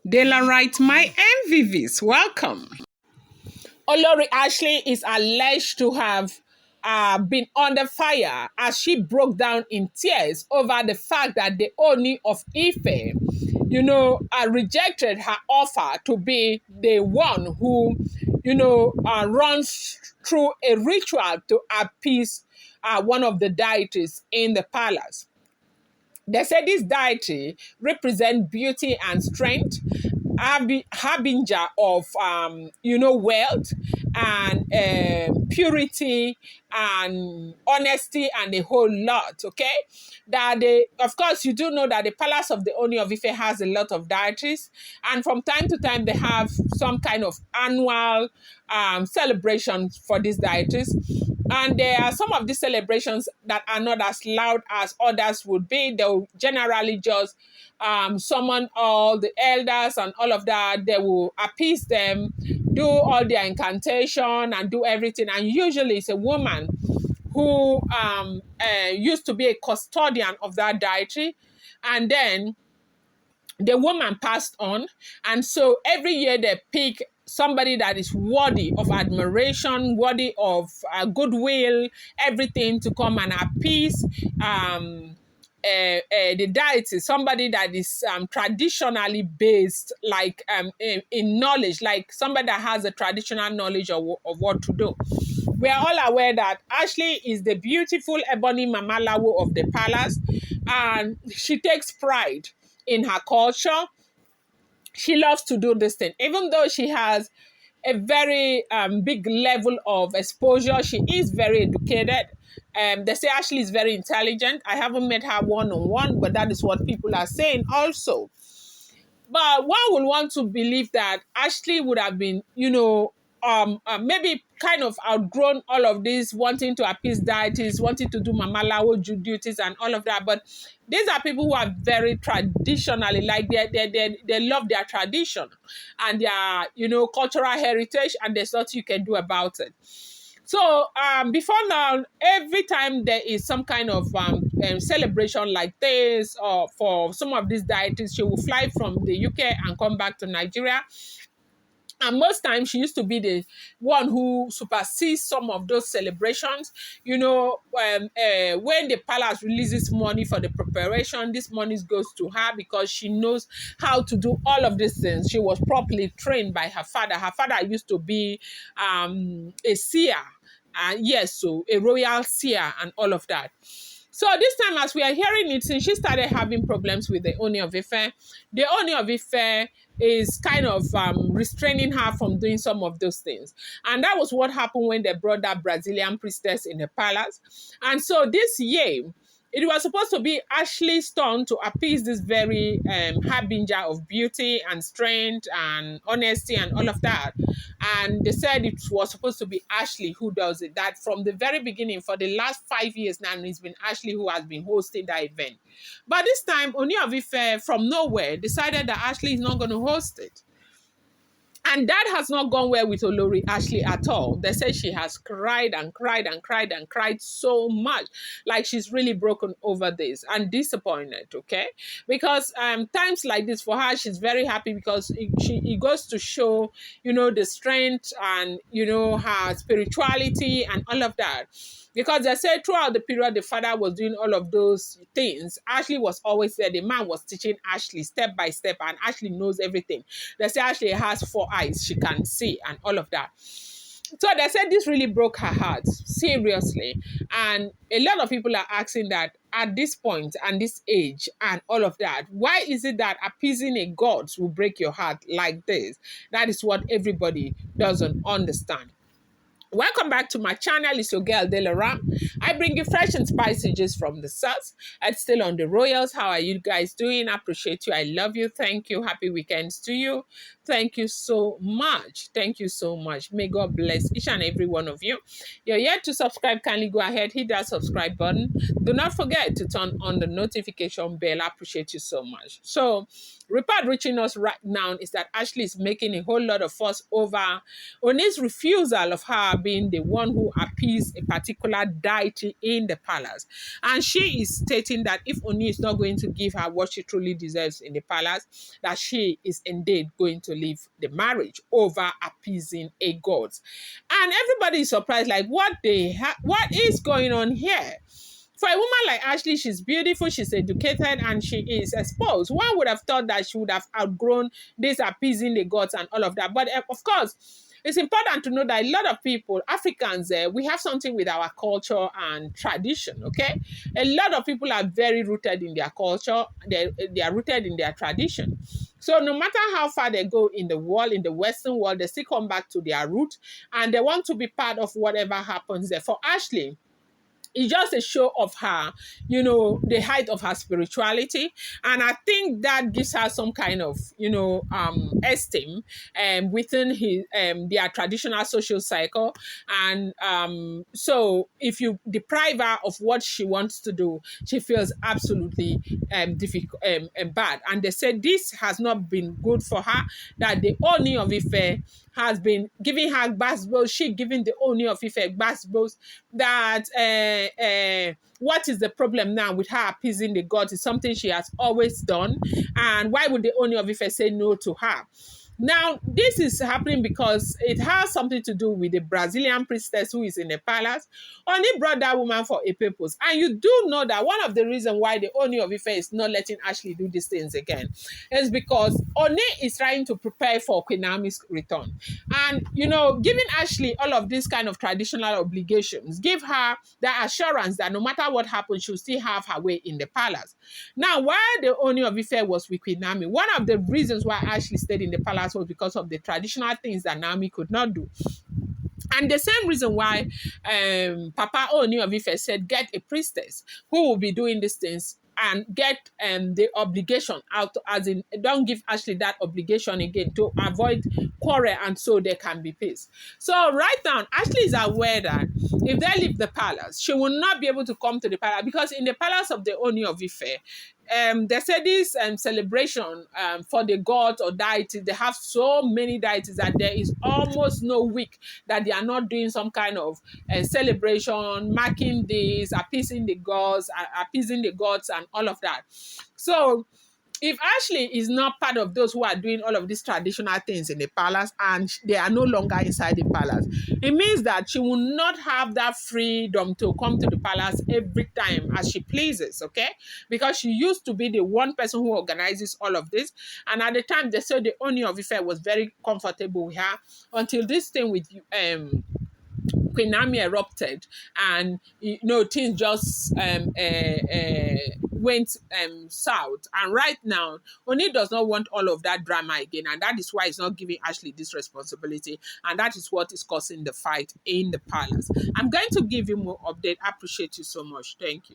Daylight, my MVVs, welcome. Olori Ashley is alleged to have been under fire as she broke down in tears over the fact that the Ooni of Ife, rejected her offer to be the one who, runs through a ritual to appease one of the deities in the palace. They say this deity represents beauty and strength, harbinger of wealth and purity and honesty and a whole lot. Okay, that they, of course, you do know that the palace of the Ooni of Ife has a lot of deities, and from time to time they have some kind of annual celebrations for these deities. And there are some of these celebrations that are not as loud as others would be. They'll generally just summon all the elders and all of that. They will appease them, do all their incantation and do everything. And usually it's a woman who used to be a custodian of that deity. And then the woman passed on. And so every year they pick somebody that is worthy of admiration, worthy of goodwill, everything to come and appease the deity, somebody that is traditionally based, like in knowledge, like somebody that has a traditional knowledge of what to do. We are all aware that Ashley is the beautiful ebony Mama Lawo of the palace, and she takes pride in her culture. She loves to do this thing, even though she has a very big level of exposure. She is very educated. They say Ashley is very intelligent. I haven't met her one-on-one, but that is what people are saying also. But one would want to believe that Ashley would have been, maybe kind of outgrown all of this, wanting to appease deities, wanting to do Mama Lawo duties and all of that. But these are people who are very traditionally, like they love their tradition and their, cultural heritage, and there's nothing you can do about it. So before now, every time there is some kind of celebration like this, or for some of these deities, she will fly from the UK and come back to Nigeria. And most times she used to be the one who supersedes some of those celebrations. When the palace releases money for the preparation, this money goes to her because she knows how to do all of these things. She was properly trained by her father. Her father used to be a seer. So a royal seer and all of that. So this time, as we are hearing it, since she started having problems with the Ooni of Ife, the Ooni of Ife is kind of restraining her from doing some of those things. And that was what happened when they brought that Brazilian priestess in the palace. And so this year, it was supposed to be Ashley's turn to appease this very harbinger of beauty and strength and honesty and all of that. And they said it was supposed to be Ashley who does it. That from the very beginning, for the last 5 years now, it's been Ashley who has been hosting that event. But this time, Ooni of Ife, from nowhere, decided that Ashley is not going to host it. And that has not gone well with Olori Ashley at all. They say she has cried and cried and cried and cried so much. Like she's really broken over this and disappointed, okay? Because times like this for her, she's very happy because it goes to show, the strength and, her spirituality and all of that. Because they said throughout the period the father was doing all of those things, Ashley was always there. The man was teaching Ashley step by step, and Ashley knows everything. They say Ashley has 4 eyes. She can see and all of that. So they said this really broke her heart, seriously. And a lot of people are asking that at this point and this age and all of that, why is it that appeasing a god will break your heart like this? That is what everybody doesn't understand. Welcome back to my channel. It's your girl Delaram. I bring you fresh and spicy gist from the source. It's still on the Royals. How are you guys doing? I appreciate you. I love you. Thank you. Happy weekends to you. Thank you so much. Thank you so much. May God bless each and every one of you. You're yet to subscribe. Kindly go ahead, hit that subscribe button. Do not forget to turn on the notification bell. I appreciate you so much. So, report reaching us right now is that Ashley is making a whole lot of fuss over Ooni's refusal of her her being the one who appeased a particular deity in the palace. And she is stating that if Oni is not going to give her what she truly deserves in the palace, that she is indeed going to leave the marriage over appeasing a god. And everybody is surprised, like, what is going on here? For a woman like Ashley, she's beautiful, she's educated, and she is exposed. One would have thought that she would have outgrown this appeasing the gods and all of that. But of course, it's important to know that a lot of people, Africans, we have something with our culture and tradition, okay? A lot of people are very rooted in their culture. They are rooted in their tradition. So no matter how far they go in the world, in the Western world, they still come back to their root, and they want to be part of whatever happens there. For Ashley, it's just a show of her, the height of her spirituality. And I think that gives her some kind of, esteem within their traditional social cycle. And so if you deprive her of what she wants to do, she feels absolutely difficult and bad. And they said this has not been good for her, that the Ooni of Ife has been giving her gbasgbos, she giving the Ooni of Ife gbasgbos, that what is the problem now with her appeasing the gods is something she has always done. And why would the Ooni of Ife say no to her? Now, this is happening because it has something to do with the Brazilian priestess who is in the palace. Oni brought that woman for a purpose. And you do know that one of the reasons why the Oni of Ife is not letting Ashley do these things again is because Oni is trying to prepare for Queen Naomi's return. And, giving Ashley all of these kind of traditional obligations, give her the assurance that no matter what happens, she'll still have her way in the palace. Now, while the Oni of Ife was with Queen Naomi, one of the reasons why Ashley stayed in the palace was because of the traditional things that Naomi could not do. And the same reason why Papa Ooni of Ife said, get a priestess who will be doing these things and get the obligation out, as in, don't give Ashley that obligation again, to avoid quarrel, and so there can be peace. So right now, Ashley is aware that if they leave the palace, she will not be able to come to the palace, because in the palace of the Ooni of Ife, they say this celebration for the gods or deities, they have so many deities that there is almost no week that they are not doing some kind of celebration, marking this, appeasing the gods and all of that. So if Ashley is not part of those who are doing all of these traditional things in the palace, and they are no longer inside the palace, it means that she will not have that freedom to come to the palace every time as she pleases, okay? Because she used to be the one person who organizes all of this. And at the time, they said the Ooni of Ife was very comfortable with her until this thing with Queen Naomi erupted, and things just went south. And right now, Oni does not want all of that drama again, and that is why he's not giving Ashley this responsibility, and that is what is causing the fight in the palace. I'm going to give you more update. I appreciate you so much. Thank you.